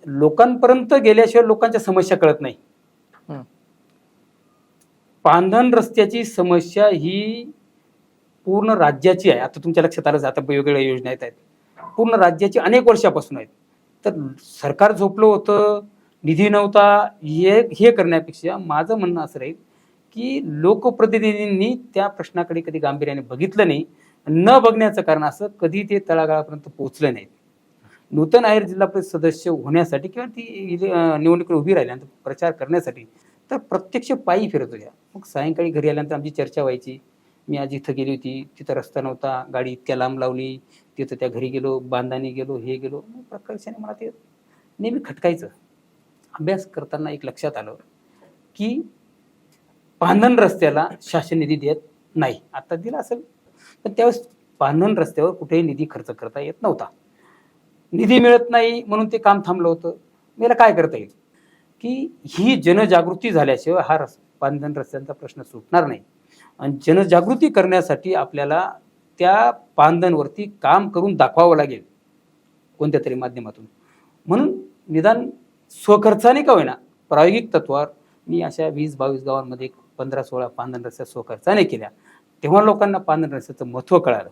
लोकांपर्यंत गेल्याशिवाय लोकांच्या समस्या कळत नाही. हं. पांधन रस्त्याची समस्या ही पूर्ण राज्याची आहे. आता तुमच्या लक्षात आलं, आता वेगवेगळ्या योजना येत आहेत, पूर्ण राज्याची अनेक वर्षापासून आहेत. तर सरकार झोपलं होतं, निधी नव्हता, हे करण्यापेक्षा माझं म्हणणं असं राहील की लोकप्रतिनिधींनी त्या प्रश्नाकडे कधी गांभीर्याने बघितलं नाही. न बघण्याचं कारण असं, कधी ते तळागाळापर्यंत पोहोचलं नाहीत. नूतन आहेर जिल्हा परिषद सदस्य होण्यासाठी किंवा ती निवडणुकीत उभी राहिल्यानंतर प्रचार करण्यासाठी तर प्रत्यक्ष पायी फिरत होत्या. मग सायंकाळी घरी आल्यानंतर आमची चर्चा व्हायची. मी आज इथं गेली होती, तिथं रस्ता नव्हता, गाडी इतक्या लांब लावली, तिथं त्या घरी गेलो, बांधाने गेलो, हे गेलो. मग प्रकर्षाने मला ते नेहमी खटकायचं. अभ्यास करताना एक लक्षात आलं की पांधन रस्त्याला शासन निधी देत नाही. आता दिला असेल, पण त्यावेळेस पांधन रस्त्यावर कुठेही निधी खर्च करता येत नव्हता. निधी मिळत नाही म्हणून ते काम थांबलं होतं. मला काय करता येईल की ही जनजागृती झाल्याशिवाय हा पांधन रस्त्यांचा प्रश्न सुटणार नाही. आणि जनजागृती करण्यासाठी आपल्याला त्या पांधनवरती काम करून दाखवावं लागेल कोणत्या तरी माध्यमातून. म्हणून निदान स्वखर्चाने का होईना, प्रायोगिक तत्वावर मी अशा 20-22 गावांमध्ये 15-16 पांधन रस्त्या स्वखर्चाने केल्या. तेव्हा लोकांना पांधन रस्त्याचं महत्त्व कळालं.